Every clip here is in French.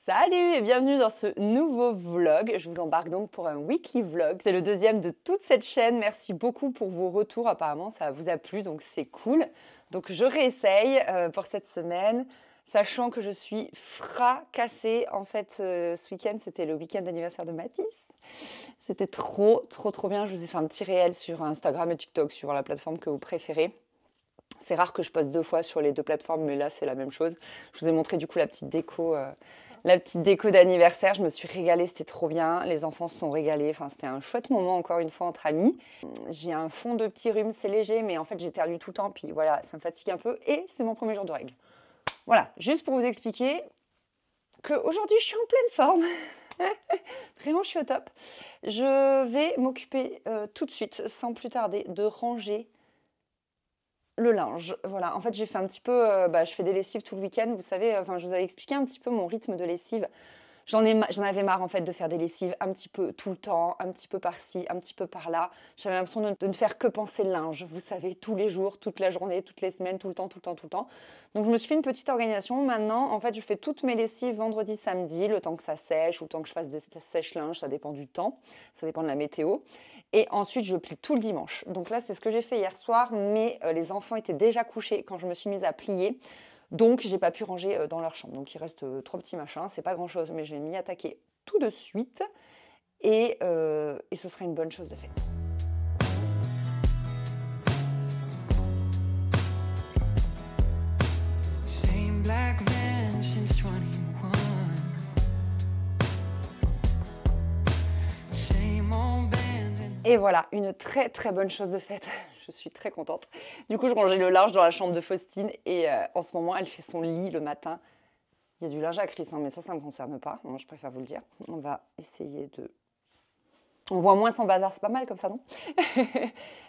Salut et bienvenue dans ce nouveau vlog. Je vous embarque donc pour un weekly vlog. C'est le deuxième de toute cette chaîne. Merci beaucoup pour vos retours. Apparemment, ça vous a plu, donc c'est cool. Donc je réessaye pour cette semaine, sachant que je suis fracassée. En fait, ce week-end, c'était le week-end d'anniversaire de Mathis. C'était trop bien. Je vous ai fait un petit réel sur Instagram et TikTok, sur la plateforme que vous préférez. C'est rare que je poste 2 fois sur les 2 plateformes, mais là, c'est la même chose. Je vous ai montré du coup la petite déco d'anniversaire. Je me suis régalée, c'était trop bien. Les enfants se sont régalés. Enfin, c'était un chouette moment, encore une fois, entre amis. J'ai un fond de petit rhume, c'est léger, mais en fait, j'éternue tout le temps. Puis voilà, ça me fatigue un peu. Et c'est mon premier jour de règles. Voilà, juste pour vous expliquer qu'aujourd'hui, je suis en pleine forme. Vraiment, je suis au top. Je vais m'occuper tout de suite, sans plus tarder, de ranger le linge. Voilà, en fait, j'ai fait un petit peu, je fais des lessives tout le week-end. Vous savez, enfin, je vous avais expliqué un petit peu mon rythme de lessive. J'en avais marre en fait de faire des lessives un petit peu tout le temps, un petit peu par-ci, un petit peu par-là. J'avais l'impression de ne faire que penser le linge, vous savez, tous les jours, toute la journée, toutes les semaines, tout le temps. Donc je me suis fait une petite organisation. Maintenant, en fait, je fais toutes mes lessives vendredi, samedi, le temps que ça sèche ou le temps que je fasse des sèche-linge, ça dépend du temps, ça dépend de la météo. Et ensuite, je plie tout le dimanche. Donc là, c'est ce que j'ai fait hier soir, mais les enfants étaient déjà couchés quand je me suis mise à plier. Donc, j'ai pas pu ranger dans leur chambre. Donc, il reste 3 petits machins. C'est pas grand-chose, mais je vais m'y attaquer tout de suite. Et ce sera une bonne chose de faite. Same black van since 21. Same old bands. Et voilà, une très bonne chose de faite. Je suis très contente. Du coup, je rangeais le linge dans la chambre de Faustine et en ce moment, elle fait son lit le matin. Il y a du linge à Chris, hein, mais ça ne me concerne pas. Moi, je préfère vous le dire. On va essayer de... On voit moins son bazar, c'est pas mal comme ça, non?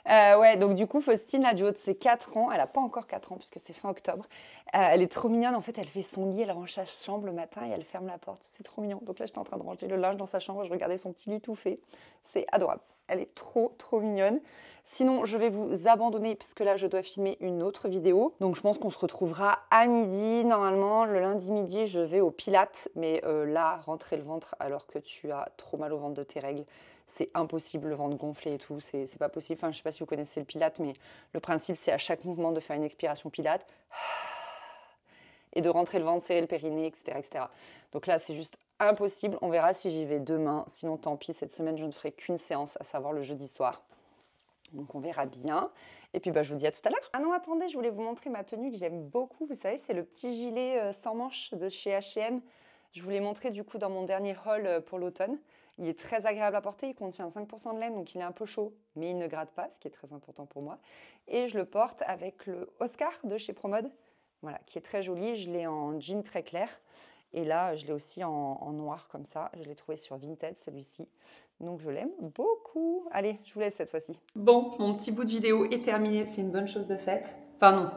Ouais, donc du coup, Faustine, là, du haut de ses 4 ans, elle n'a pas encore 4 ans puisque c'est fin octobre. Elle est trop mignonne. En fait, elle fait son lit, elle range sa chambre le matin et elle ferme la porte. C'est trop mignon. Donc là, j'étais en train de ranger le linge dans sa chambre. Je regardais son petit lit tout fait. C'est adorable. Elle est trop mignonne. Sinon, je vais vous abandonner puisque là, je dois filmer une autre vidéo. Donc, je pense qu'on se retrouvera à midi. Normalement, le lundi midi, je vais au Pilates. Mais là, rentrer le ventre alors que tu as trop mal au ventre de tes règles, c'est impossible, le ventre gonflé et tout. C'est pas possible. Enfin, je sais pas si vous connaissez le Pilates, mais le principe, c'est à chaque mouvement de faire une expiration Pilates. Et de rentrer le ventre, serrer le périnée, etc. Donc là, c'est juste impossible. On verra si j'y vais demain. Sinon, tant pis, cette semaine, je ne ferai qu'une séance, à savoir le jeudi soir. Donc, on verra bien. Et puis, je vous dis à tout à l'heure. Ah non, attendez, je voulais vous montrer ma tenue que j'aime beaucoup. Vous savez, c'est le petit gilet sans manches de chez H&M. Je vous l'ai montré du coup dans mon dernier haul pour l'automne. Il est très agréable à porter, il contient 5% de laine, donc il est un peu chaud, mais il ne gratte pas, ce qui est très important pour moi. Et je le porte avec le Oscar de chez Promode. Voilà, qui est très joli. Je l'ai en jean très clair. Et là, je l'ai aussi en noir comme ça. Je l'ai trouvé sur Vinted, celui-ci. Donc, je l'aime beaucoup. Allez, je vous laisse cette fois-ci. Bon, mon petit bout de vidéo est terminé. C'est une bonne chose de faite. Enfin, non.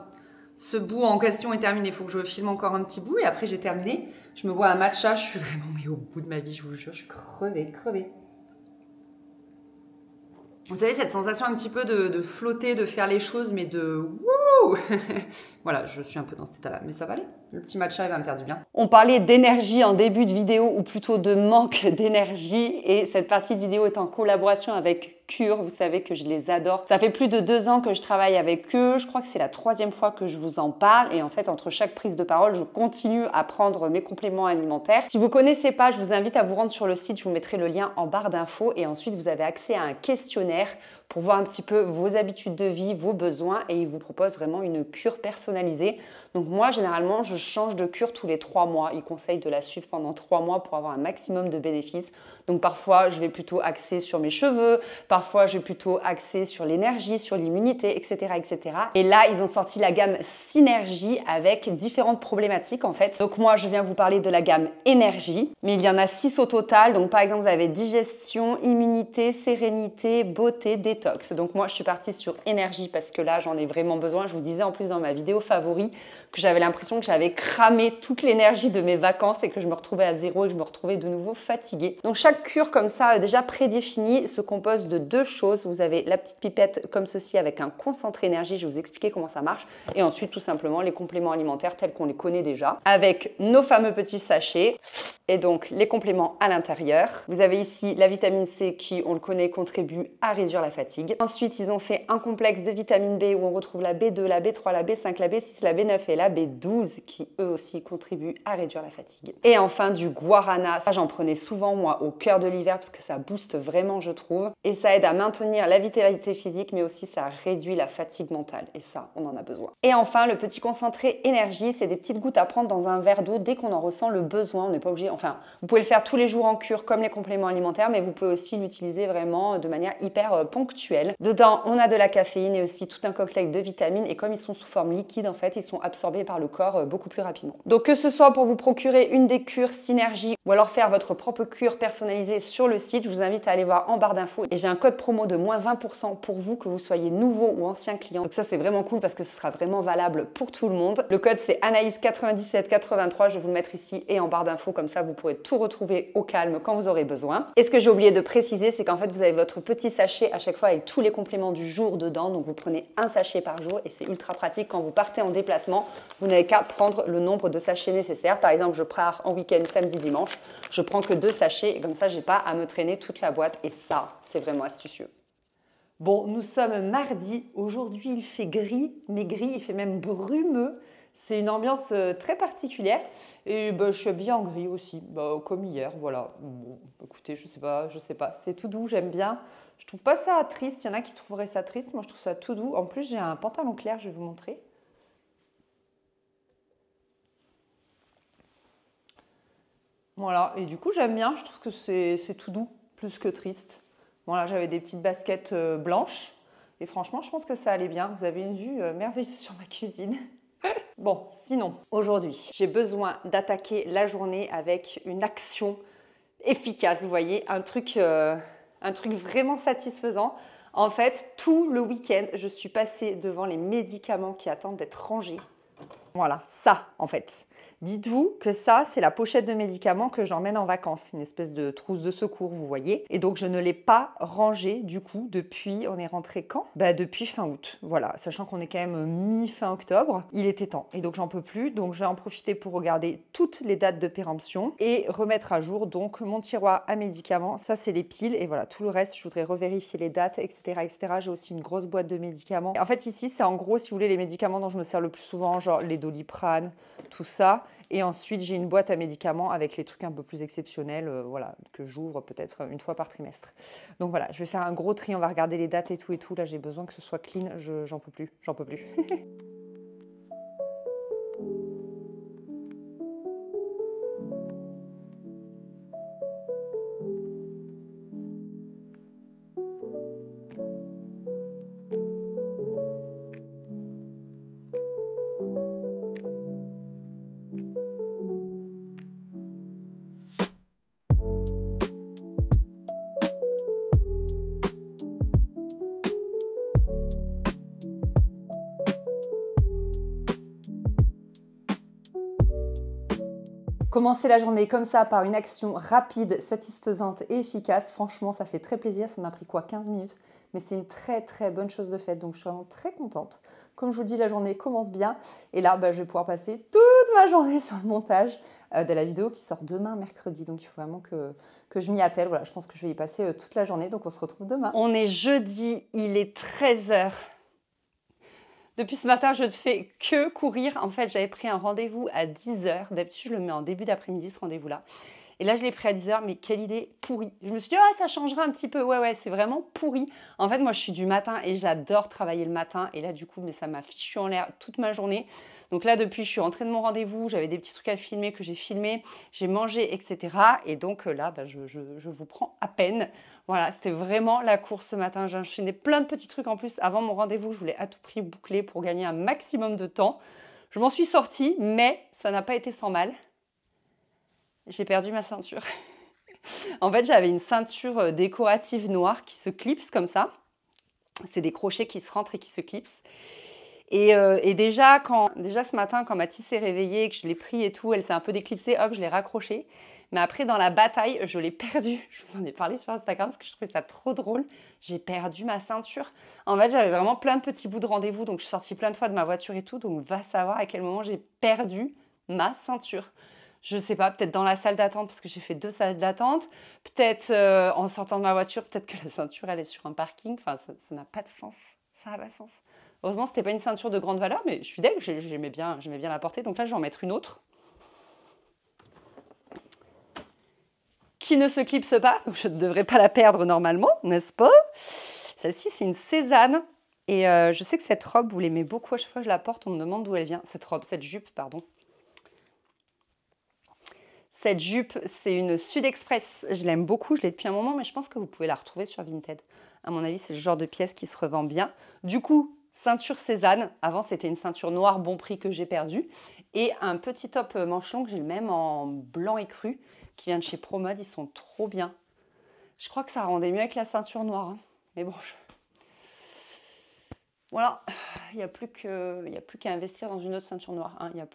Ce bout en question est terminé. Il faut que je filme encore un petit bout. Et après, j'ai terminé. Je me bois un matcha. Je suis vraiment au bout de ma vie, je vous jure. Je suis crevée. Vous savez, cette sensation un petit peu de flotter, de faire les choses, mais de wouh. Voilà, je suis un peu dans cet état-là, mais ça va aller. Le petit matcha, il va me faire du bien. On parlait d'énergie en début de vidéo, ou plutôt de manque d'énergie, et cette partie de vidéo est en collaboration avec Cure. Vous savez que je les adore. Ça fait plus de 2 ans que je travaille avec eux. Je crois que c'est la 3e fois que je vous en parle, et en fait, entre chaque prise de parole, je continue à prendre mes compléments alimentaires. Si vous connaissez pas, je vous invite à vous rendre sur le site. Je vous mettrai le lien en barre d'infos, et ensuite, vous avez accès à un questionnaire pour voir un petit peu vos habitudes de vie, vos besoins, et ils vous proposent vraiment une cure personnalisée. Donc moi, généralement, je change de cure tous les 3 mois. Ils conseillent de la suivre pendant 3 mois pour avoir un maximum de bénéfices. Donc parfois, je vais plutôt axer sur mes cheveux, parfois, je vais plutôt axer sur l'énergie, sur l'immunité, etc. Et là, ils ont sorti la gamme Synergie avec différentes problématiques en fait. Donc moi, je viens vous parler de la gamme Énergie, mais il y en a 6 au total. Donc par exemple, vous avez digestion, immunité, sérénité, beauté, détox. Donc moi, je suis partie sur Énergie parce que là, j'en ai vraiment besoin. Je vous disais en plus dans ma vidéo favori que j'avais l'impression que j'avais j'avais cramé toute l'énergie de mes vacances et que je me retrouvais à zéro et que je me retrouvais de nouveau fatiguée. Donc chaque cure comme ça, déjà prédéfinie, se compose de deux choses. Vous avez la petite pipette comme ceci avec un concentré énergie, je vais vous expliquer comment ça marche. Et ensuite, tout simplement, les compléments alimentaires tels qu'on les connaît déjà, avec nos fameux petits sachets et donc les compléments à l'intérieur. Vous avez ici la vitamine C qui, on le connaît, contribue à réduire la fatigue. Ensuite, ils ont fait un complexe de vitamine B où on retrouve la B2, la B3, la B5, la B6, la B9 et la B12 qui, eux aussi, contribuent à réduire la fatigue. Et enfin, du guarana. Ça, j'en prenais souvent, moi, au cœur de l'hiver parce que ça booste vraiment, je trouve. Et ça aide à maintenir la vitalité physique, mais aussi ça réduit la fatigue mentale. Et ça, on en a besoin. Et enfin, le petit concentré énergie, c'est des petites gouttes à prendre dans un verre d'eau dès qu'on en ressent le besoin. On n'est pas obligé, enfin, vous pouvez le faire tous les jours en cure comme les compléments alimentaires, mais vous pouvez aussi l'utiliser vraiment de manière hyper ponctuelle. Dedans, on a de la caféine et aussi tout un cocktail de vitamines. Et comme ils sont sous forme liquide, en fait, ils sont absorbés par le corps beaucoup plus rapidement. Donc, que ce soit pour vous procurer une des cures Synergie ou alors faire votre propre cure personnalisée sur le site, je vous invite à aller voir en barre d'infos. Et j'ai un code promo de moins 20% pour vous, que vous soyez nouveau ou ancien client. Donc ça, c'est vraiment cool parce que ce sera vraiment valable pour tout le monde. Le code, c'est Anaïs9783. Je vais vous le mettre ici et en barre d'infos. Comme ça, vous pourrez tout retrouver au calme quand vous aurez besoin. Et ce que j'ai oublié de préciser, c'est qu'en fait, vous avez votre petit sachet à chaque fois avec tous les compléments du jour dedans. Donc, vous prenez un sachet par jour et c'est ultra pratique quand vous partez en déplacement. Vous n'avez qu'à prendre le nombre de sachets nécessaires. Par exemple, je pars en week-end samedi, dimanche. Je prends que 2 sachets et comme ça, j'ai pas à me traîner toute la boîte. Et ça, c'est vraiment astucieux. Bon, nous sommes mardi. Aujourd'hui, il fait gris, mais gris, il fait même brumeux. C'est une ambiance très particulière. Et je suis habillée en gris aussi, comme hier, voilà. Bon, écoutez, je sais pas. C'est tout doux, j'aime bien. Je trouve pas ça triste. Il y en a qui trouveraient ça triste. Moi, je trouve ça tout doux. En plus, j'ai un pantalon clair, je vais vous montrer. Voilà, et du coup, j'aime bien. Je trouve que c'est tout doux, plus que triste. Voilà, j'avais des petites baskets blanches. Et franchement, je pense que ça allait bien. Vous avez une vue merveilleuse sur ma cuisine. Bon, sinon, aujourd'hui, j'ai besoin d'attaquer la journée avec une action efficace. Vous voyez, un truc vraiment satisfaisant. En fait, tout le week-end, je suis passée devant les médicaments qui attendent d'être rangés. Voilà, ça, en fait. Dites-vous que ça, c'est la pochette de médicaments que j'emmène en vacances. Une espèce de trousse de secours, vous voyez. Et donc, je ne l'ai pas rangée, du coup, depuis... On est rentré quand? Depuis fin août. Voilà, sachant qu'on est quand même mi-fin octobre. Il était temps. Et donc, j'en peux plus. Donc, je vais en profiter pour regarder toutes les dates de péremption et remettre à jour, donc, mon tiroir à médicaments. Ça, c'est les piles. Et voilà, tout le reste, je voudrais revérifier les dates, etc., etc. J'ai aussi une grosse boîte de médicaments. En fait, ici, c'est en gros, si vous voulez, les médicaments dont je me sers le plus souvent, genre les Doliprane, tout ça. Et ensuite, j'ai une boîte à médicaments avec les trucs un peu plus exceptionnels, voilà, que j'ouvre peut-être une fois par trimestre. Donc voilà, je vais faire un gros tri, on va regarder les dates et tout. Là, j'ai besoin que ce soit clean, j'en peux plus, j'en peux plus. Commencer la journée comme ça par une action rapide, satisfaisante et efficace, franchement, ça fait très plaisir. Ça m'a pris quoi, 15 minutes? Mais c'est une très très bonne chose de faite, donc je suis vraiment très contente. Comme je vous dis, la journée commence bien. Et là, je vais pouvoir passer toute ma journée sur le montage de la vidéo qui sort demain, mercredi. Donc il faut vraiment que je m'y attelle. Voilà, je pense que je vais y passer toute la journée, donc on se retrouve demain. On est jeudi, il est 13h. Depuis ce matin, je ne fais que courir. En fait, j'avais pris un rendez-vous à 10h. D'habitude, je le mets en début d'après-midi, ce rendez-vous-là. Et là, je l'ai pris à 10h, mais quelle idée pourrie. Je me suis dit, ça changera un petit peu. Ouais, c'est vraiment pourri. En fait, moi, je suis du matin et j'adore travailler le matin. Et là, du coup, mais ça m'a fichu en l'air toute ma journée. Donc là, depuis, je suis rentrée de mon rendez-vous. J'avais des petits trucs à filmer que j'ai filmés. J'ai mangé, etc. Et donc là, je vous prends à peine. Voilà, c'était vraiment la course ce matin. J'ai enchaîné plein de petits trucs en plus. Avant mon rendez-vous, je voulais à tout prix boucler pour gagner un maximum de temps. Je m'en suis sortie, mais ça n'a pas été sans mal. J'ai perdu ma ceinture. En fait, j'avais une ceinture décorative noire qui se clipse comme ça. C'est des crochets qui se rentrent et qui se clipsent. Et déjà ce matin, quand Mathis s'est réveillée, que je l'ai pris et tout, elle s'est un peu déclipsée, hop, je l'ai raccroché. Mais après, dans la bataille, je l'ai perdu. Je vous en ai parlé sur Instagram parce que je trouvais ça trop drôle. J'ai perdu ma ceinture. En fait, j'avais vraiment plein de petits bouts de rendez-vous. Donc, je suis sortie plein de fois de ma voiture et tout. Donc, va savoir à quel moment j'ai perdu ma ceinture. Je sais pas, peut-être dans la salle d'attente parce que j'ai fait 2 salles d'attente. Peut-être en sortant de ma voiture, peut-être que la ceinture, elle est sur un parking. Enfin, ça n'a pas de sens. Ça n'a pas de sens. Heureusement, c'était pas une ceinture de grande valeur, mais je suis deg, j'aimais bien la porter. Donc là, je vais en mettre une autre. Qui ne se clipse pas, donc je ne devrais pas la perdre normalement, n'est-ce pas? Celle-ci, c'est une Cézanne. Et je sais que cette robe, vous l'aimez beaucoup. À chaque fois que je la porte, on me demande d'où elle vient. Cette jupe, pardon. Cette jupe, c'est une Sud Express. Je l'aime beaucoup, je l'ai depuis un moment, mais je pense que vous pouvez la retrouver sur Vinted. À mon avis, c'est le genre de pièce qui se revend bien. Du coup, ceinture Cézanne. Avant, c'était une ceinture noire bon prix que j'ai perdue. Et un petit top manche longue, j'ai le même en blanc écru, qui vient de chez ProMode. Ils sont trop bien. Je crois que ça rendait mieux avec la ceinture noire. Hein. Mais bon, voilà. Il n'y a plus qu'à investir dans une autre ceinture noire. Hein. Il n'y a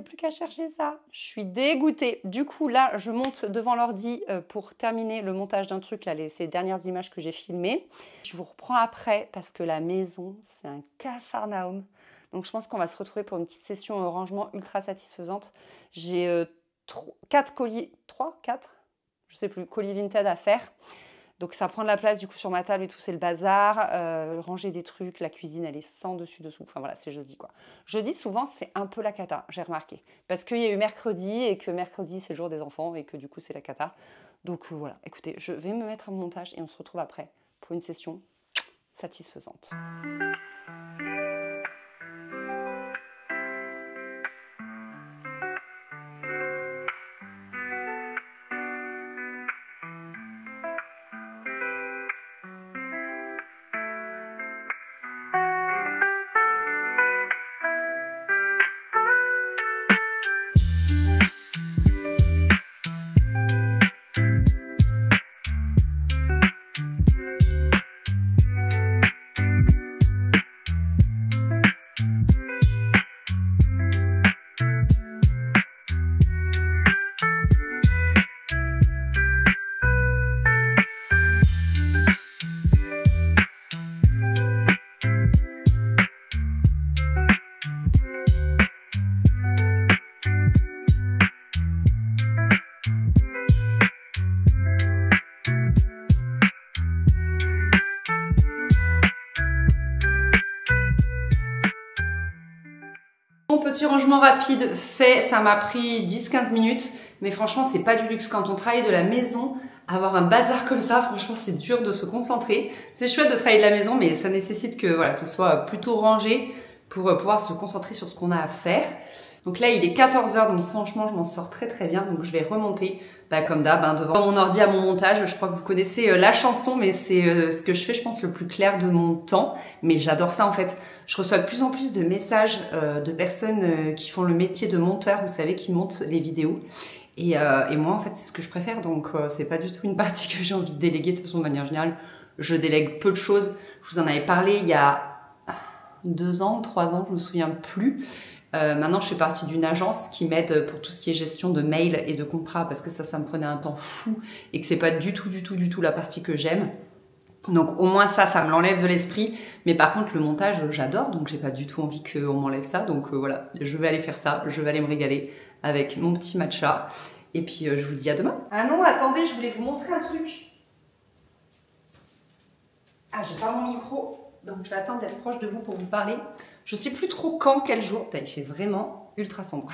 plus qu'à chercher ça. Je suis dégoûtée. Du coup, là, je monte devant l'ordi pour terminer le montage d'un truc, là, ces dernières images que j'ai filmées. Je vous reprends après parce que la maison, c'est un capharnaüm. Donc, je pense qu'on va se retrouver pour une petite session rangement ultra satisfaisante. J'ai 4 colis, 3, 4, je sais plus, colis Vinted à faire. Donc ça prend de la place du coup sur ma table et tout, c'est le bazar. Ranger des trucs, la cuisine elle est sans dessus-dessous. Enfin voilà, c'est jeudi quoi. Jeudi souvent c'est un peu la cata, j'ai remarqué. Parce qu'il y a eu mercredi et que mercredi c'est le jour des enfants et que du coup c'est la cata. Donc voilà, écoutez, je vais me mettre à mon montage et on se retrouve après pour une session satisfaisante. Petit rangement rapide fait, ça m'a pris 10-15 minutes, mais franchement c'est pas du luxe quand on travaille de la maison. Avoir un bazar comme ça, franchement c'est dur de se concentrer. C'est chouette de travailler de la maison, mais ça nécessite que voilà, ce soit plutôt rangé pour pouvoir se concentrer sur ce qu'on a à faire. Donc là il est 14 h, donc franchement je m'en sors très très bien, donc je vais remonter comme d'hab devant mon ordi à mon montage. Je crois que vous connaissez la chanson, mais c'est ce que je fais je pense le plus clair de mon temps, mais j'adore ça en fait. Je reçois de plus en plus de messages de personnes qui font le métier de monteur, vous savez, qui montent les vidéos. Et moi en fait c'est ce que je préfère, donc c'est pas du tout une partie que j'ai envie de déléguer. De toute façon de manière générale je délègue peu de choses. Je vous en avais parlé il y a 2 ans, 3 ans, je me souviens plus. Maintenant je fais partie d'une agence qui m'aide pour tout ce qui est gestion de mails et de contrats, parce que ça me prenait un temps fou et que c'est pas du tout la partie que j'aime. Donc au moins ça me l'enlève de l'esprit. Mais par contre le montage j'adore, donc j'ai pas du tout envie qu'on m'enlève ça. Donc voilà, je vais aller faire ça, je vais aller me régaler avec mon petit matcha. Et puis je vous dis à demain. Ah non, attendez, je voulais vous montrer un truc. Ah, j'ai pas mon micro, donc je vais attendre d'être proche de vous pour vous parler. Je sais plus trop quand, quel jour. Il fait vraiment ultra sombre.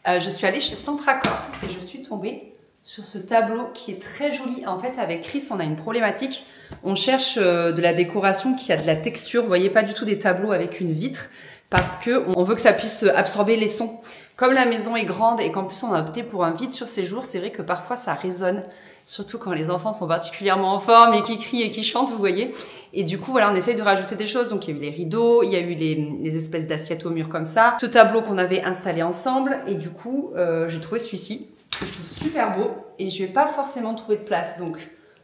Je suis allée chez Centracor et je suis tombée sur ce tableau qui est très joli. En fait, avec Chris, on a une problématique. On cherche de la décoration qui a de la texture. Vous voyez, pas du tout des tableaux avec une vitre, parce que on veut que ça puisse absorber les sons. Comme la maison est grande et qu'en plus on a opté pour un vide sur séjour, c'est vrai que parfois ça résonne. Surtout quand les enfants sont particulièrement en forme et qui crient et qui chantent, vous voyez. Et du coup, voilà, on essaye de rajouter des choses. Donc, il y a eu les rideaux, il y a eu les espèces d'assiettes au mur comme ça. Ce tableau qu'on avait installé ensemble. Et du coup, j'ai trouvé celui-ci, que je trouve super beau. Et je vais pas forcément trouver de place. Donc,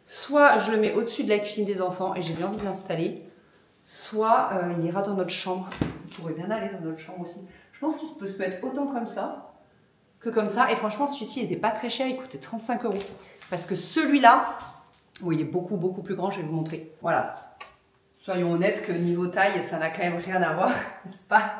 soit je le mets au-dessus de la cuisine des enfants et j'ai bien envie de l'installer. soit il ira dans notre chambre. Il pourrait bien aller dans notre chambre aussi. Je pense qu'il peut se mettre autant comme ça que comme ça. Et franchement, celui-ci n'était pas très cher, il coûtait 35 €. Parce que celui-là, il est beaucoup plus grand, je vais vous montrer. Voilà. Soyons honnêtes que niveau taille, ça n'a quand même rien à voir, n'est-ce pas?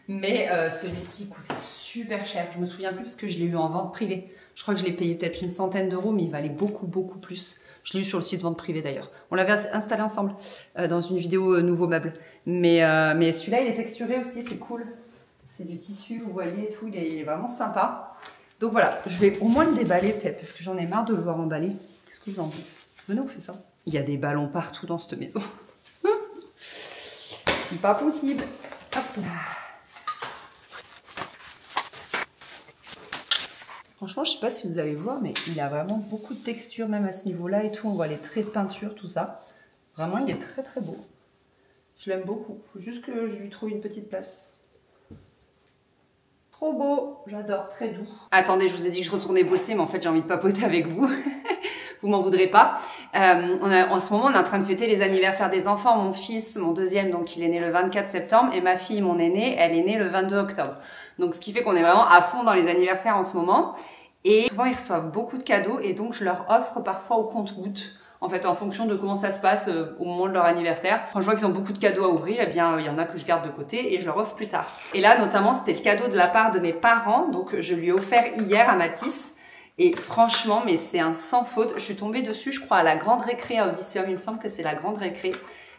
Mais celui-ci coûtait super cher. Je me souviens plus parce que je l'ai eu en vente privée. Je crois que je l'ai payé peut-être une centaine d'euros, mais il valait beaucoup plus. Je l'ai eu sur le site vente privée d'ailleurs. On l'avait installé ensemble dans une vidéo nouveau meuble. Mais celui-là, il est texturé aussi, c'est cool. C'est du tissu, vous voyez, et tout. Il est vraiment sympa. Donc voilà, je vais au moins le déballer peut-être parce que j'en ai marre de le voir emballer. Qu'est-ce que vous en dites? Venez, on fait ça. Il y a des ballons partout dans cette maison. C'est pas possible. Hop là. Franchement, je sais pas si vous allez voir, mais il a vraiment beaucoup de texture, même à ce niveau-là et tout. On voit les traits de peinture, tout ça. Vraiment, il est très beau. Je l'aime beaucoup. Il faut juste que je lui trouve une petite place. Trop beau, j'adore, très doux. Attendez, je vous ai dit que je retournais bosser, mais en fait, j'ai envie de papoter avec vous. Vous m'en voudrez pas. En ce moment, on est en train de fêter les anniversaires des enfants. Mon fils, mon deuxième, donc il est né le 24 septembre, et ma fille, mon aînée, elle est née le 22 octobre. Donc, ce qui fait qu'on est vraiment à fond dans les anniversaires en ce moment. Et souvent, ils reçoivent beaucoup de cadeaux, et donc je leur offre parfois au compte-gouttes. En fait, en fonction de comment ça se passe au moment de leur anniversaire. Quand je vois qu'ils ont beaucoup de cadeaux à ouvrir, eh bien, il y en a que je garde de côté et je leur offre plus tard. Et là, notamment, c'était le cadeau de la part de mes parents. Donc, je lui ai offert hier à Mathis. Et franchement, mais c'est un sans faute. Je suis tombée dessus, je crois, à la Grande Récré à Odysseum. Il me semble que c'est la Grande Récré.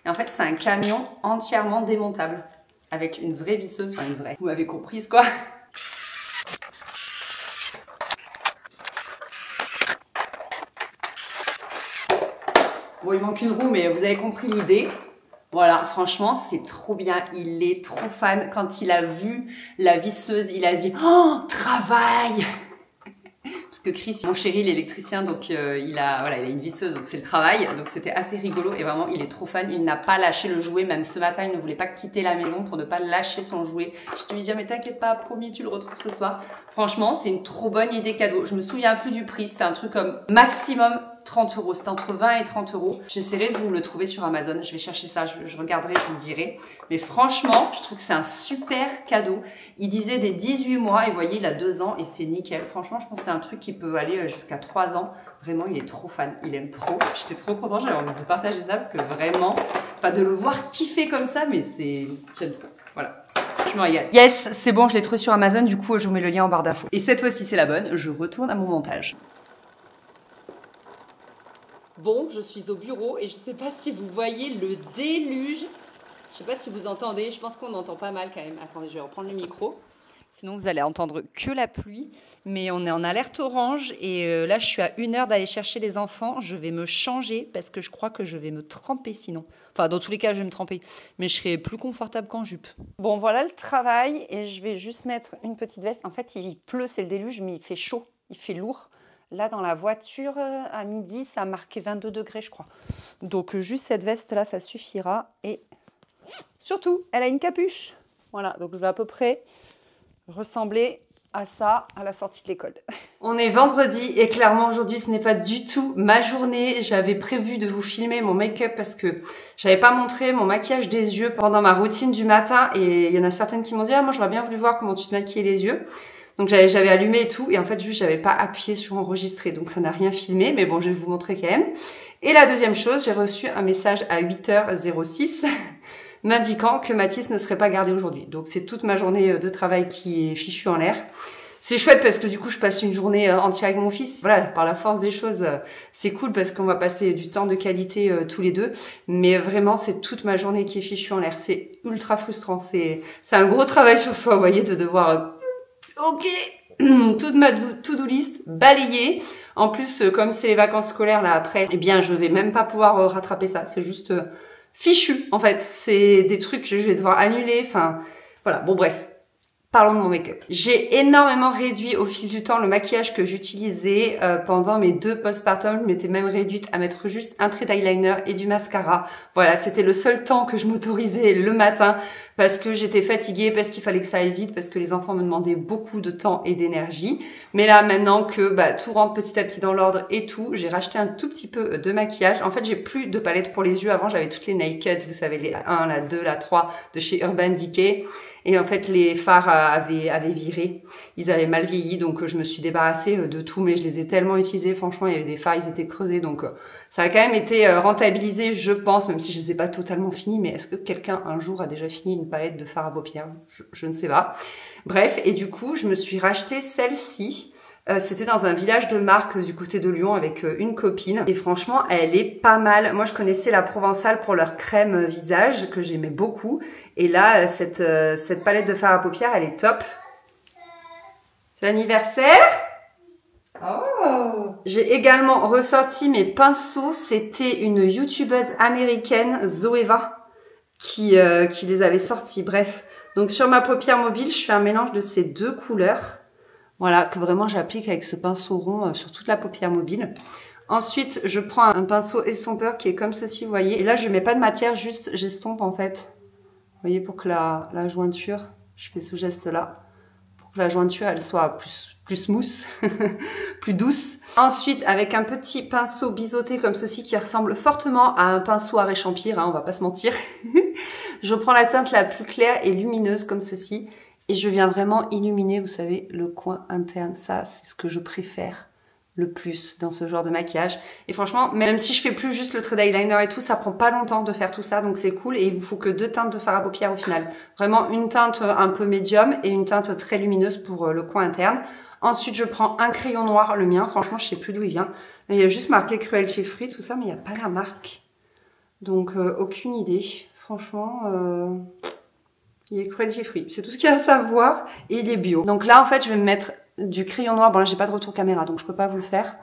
Et en fait, c'est un camion entièrement démontable. Avec une vraie visseuse. Enfin, une vraie. Vous m'avez comprise, quoi. Bon, il manque une roue, mais vous avez compris l'idée. Voilà, franchement, c'est trop bien. Il est trop fan. Quand il a vu la visseuse, il a dit « Oh, travail !» Parce que Chris, mon chéri, l'électricien, donc il a une visseuse, donc c'est le travail. Donc c'était assez rigolo et vraiment, il est trop fan. Il n'a pas lâché le jouet. Même ce matin, il ne voulait pas quitter la maison pour ne pas lâcher son jouet. Je lui dis « Mais t'inquiète pas, promis, tu le retrouves ce soir. » Franchement, c'est une trop bonne idée cadeau. Je me souviens plus du prix. C'était un truc comme maximum 30 €. C'était entre 20 et 30 €. J'essaierai de vous le trouver sur Amazon. Je vais chercher ça. Je regarderai, je vous le dirai. Mais franchement, je trouve que c'est un super cadeau. Il disait des 18 mois et vous voyez, il a 2 ans et c'est nickel. Franchement, je pense que c'est un truc qui peut aller jusqu'à 3 ans. Vraiment, il est trop fan. Il aime trop. J'étais trop contente. J'avais envie de vous partager ça parce que vraiment, pas de le voir kiffer comme ça, mais j'aime trop. Voilà. Je me régale. Yes, c'est bon, je l'ai trouvé sur Amazon. Du coup, je vous mets le lien en barre d'infos. Et cette fois-ci, c'est la bonne. Je retourne à mon montage. Bon, je suis au bureau et je ne sais pas si vous voyez le déluge. Je ne sais pas si vous entendez. Je pense qu'on entend pas mal quand même. Attendez, je vais reprendre le micro. Sinon, vous allez entendre que la pluie. Mais on est en alerte orange et là, je suis à 1 heure d'aller chercher les enfants. Je vais me changer parce que je crois que je vais me tremper sinon. Enfin, dans tous les cas, je vais me tremper. Mais je serai plus confortable qu'en jupe. Bon, voilà le travail et je vais juste mettre une petite veste. En fait, il pleut, c'est le déluge, mais il fait chaud. Il fait lourd. Là, dans la voiture, à midi, ça a marqué 22 degrés, je crois. Donc, juste cette veste-là, ça suffira. Et surtout, elle a une capuche. Voilà, donc je vais à peu près ressembler à ça à la sortie de l'école. On est vendredi et clairement, aujourd'hui, ce n'est pas du tout ma journée. J'avais prévu de vous filmer mon make-up parce que j'avais pas montré mon maquillage des yeux pendant ma routine du matin. Et il y en a certaines qui m'ont dit « Ah, moi, j'aurais bien voulu voir comment tu te maquillais les yeux. » Donc j'avais allumé et tout, et en fait juste j'avais pas appuyé sur enregistrer, donc ça n'a rien filmé, mais bon je vais vous montrer quand même. Et la deuxième chose, j'ai reçu un message à 8h06 m'indiquant que Mathis ne serait pas gardé aujourd'hui. Donc c'est toute ma journée de travail qui est fichue en l'air. C'est chouette parce que du coup je passe une journée entière avec mon fils. Voilà, par la force des choses, c'est cool parce qu'on va passer du temps de qualité tous les deux. Mais vraiment c'est toute ma journée qui est fichue en l'air. C'est ultra frustrant. C'est un gros travail sur soi, vous voyez, de devoir... Ok, toute ma to-do list balayée. En plus, comme c'est les vacances scolaires là après, eh bien je vais même pas pouvoir rattraper ça. C'est juste fichu en fait. C'est des trucs que je vais devoir annuler. Enfin, voilà. Bon bref, Parlons de mon make-up. J'ai énormément réduit au fil du temps le maquillage que j'utilisais pendant mes 2 postpartum. Je m'étais même réduite à mettre juste un trait d'eyeliner et du mascara. Voilà, c'était le seul temps que je m'autorisais le matin parce que j'étais fatiguée, parce qu'il fallait que ça aille vite, parce que les enfants me demandaient beaucoup de temps et d'énergie. Mais là, maintenant que tout rentre petit à petit dans l'ordre et tout, j'ai racheté un tout petit peu de maquillage. En fait, j'ai plus de palette pour les yeux. Avant, j'avais toutes les Naked, vous savez, les 1, la 2, la 3 de chez Urban Decay. Et en fait, les fards avaient viré. Ils avaient mal vieilli, donc je me suis débarrassée de tout. Mais je les ai tellement utilisés. Franchement, il y avait des fards, ils étaient creusés. Donc ça a quand même été rentabilisé, je pense, même si je les ai pas totalement finis. Mais est-ce que quelqu'un, un jour, a déjà fini une palette de fard à paupières? Je ne sais pas. Bref, et du coup, je me suis racheté celle-ci. C'était dans un village de marque du côté de Lyon avec une copine. Et franchement, elle est pas mal. Moi, je connaissais la Provençale pour leur crème visage, que j'aimais beaucoup. Et là, cette palette de fard à paupières, elle est top. C'est l'anniversaire? Oh! J'ai également ressorti mes pinceaux. C'était une youtubeuse américaine, Zoeva, qui les avait sortis. Bref, donc sur ma paupière mobile, je fais un mélange de ces 2 couleurs. Voilà, que vraiment j'applique avec ce pinceau rond sur toute la paupière mobile. Ensuite, je prends un pinceau estompeur qui est comme ceci, vous voyez. Et là, je mets pas de matière, juste j'estompe en fait. Vous voyez, pour que la jointure, je fais ce geste-là, pour que la jointure, elle soit plus smooth, plus douce. Ensuite, avec un petit pinceau biseauté comme ceci qui ressemble fortement à un pinceau à réchampir, hein, on va pas se mentir. Je prends la teinte la plus claire et lumineuse comme ceci. Et je viens vraiment illuminer, vous savez, le coin interne. Ça, c'est ce que je préfère le plus dans ce genre de maquillage. Et franchement, même si je fais plus juste le trait d'eyeliner et tout, ça prend pas longtemps de faire tout ça, donc c'est cool. Et il vous faut que 2 teintes de fard à paupières au final. Vraiment une teinte un peu médium et une teinte très lumineuse pour le coin interne. Ensuite, je prends un crayon noir, le mien. Franchement, je sais plus d'où il vient. Il y a juste marqué Cruelty Free, tout ça, mais il n'y a pas la marque. Donc, aucune idée. Franchement... Il est cruelty free, c'est tout ce qu'il y a à savoir et il est bio. Donc là en fait je vais me mettre du crayon noir. Bon là j'ai pas de retour caméra donc je peux pas vous le faire.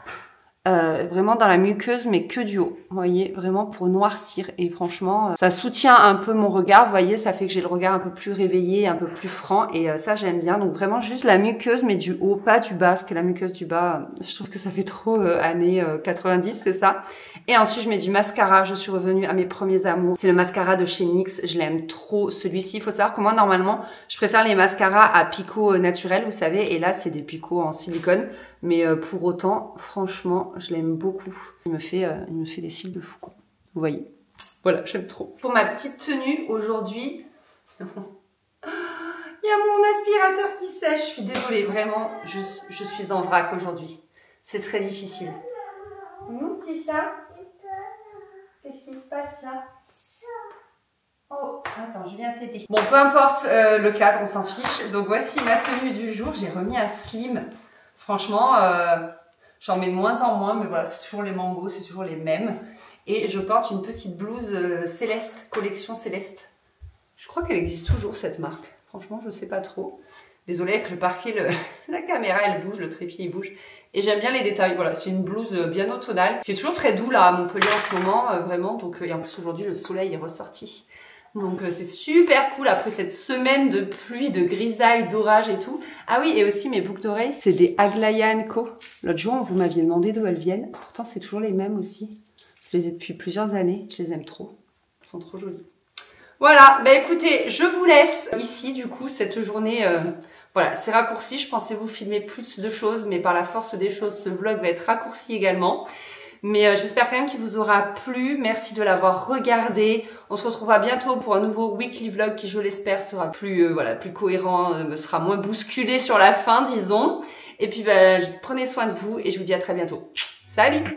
Vraiment dans la muqueuse mais que du haut. Vous voyez, vraiment pour noircir. Et franchement ça soutient un peu mon regard. Vous voyez, ça fait que j'ai le regard un peu plus réveillé, un peu plus franc. Et ça j'aime bien. Donc vraiment juste la muqueuse mais du haut, pas du bas. Parce que la muqueuse du bas, je trouve que ça fait trop années 90, c'est ça. Et ensuite je mets du mascara. Je suis revenue à mes premiers amours. C'est le mascara de chez NYX. Je l'aime trop celui-ci. Il faut savoir que moi normalement je préfère les mascaras à picot naturel, vous savez. Et là c'est des picots en silicone. Mais pour autant, franchement, je l'aime beaucoup. Il me fait des cils de fou, quoi. Vous voyez. Voilà, j'aime trop. Pour ma petite tenue, aujourd'hui, il y a mon aspirateur qui sèche. Je suis désolée, vraiment, je suis en vrac aujourd'hui. C'est très difficile. Mon petit chat, qu'est-ce qui se passe là? Oh, attends, je viens t'aider. Bon, peu importe le cadre, on s'en fiche. Donc voici ma tenue du jour. J'ai remis un slim. Franchement, j'en mets de moins en moins, mais voilà, c'est toujours les mangos, c'est toujours les mêmes. Et je porte une petite blouse Céleste, collection Céleste. Je crois qu'elle existe toujours, cette marque. Franchement, je sais pas trop. Désolée, avec le parquet, la caméra, elle bouge, le trépied, il bouge. Et j'aime bien les détails, voilà, c'est une blouse bien automnale. C'est toujours très doux, là, à Montpellier en ce moment, vraiment. Donc, et en plus, aujourd'hui, le soleil est ressorti. Donc c'est super cool après cette semaine de pluie, de grisaille, d'orage et tout. Ah oui, et aussi mes boucles d'oreilles, c'est des Aglaia & Co. L'autre jour, vous m'aviez demandé d'où elles viennent. Pourtant, c'est toujours les mêmes aussi. Je les ai depuis plusieurs années. Je les aime trop. Elles sont trop jolies. Voilà, bah écoutez, je vous laisse ici du coup cette journée. Voilà, c'est raccourci. Je pensais vous filmer plus de choses, mais par la force des choses, ce vlog va être raccourci également. Mais j'espère quand même qu'il vous aura plu. Merci de l'avoir regardé. On se retrouvera bientôt pour un nouveau weekly vlog qui, je l'espère, sera plus plus cohérent, sera moins bousculé sur la fin, disons. Et puis prenez soin de vous et je vous dis à très bientôt. Salut!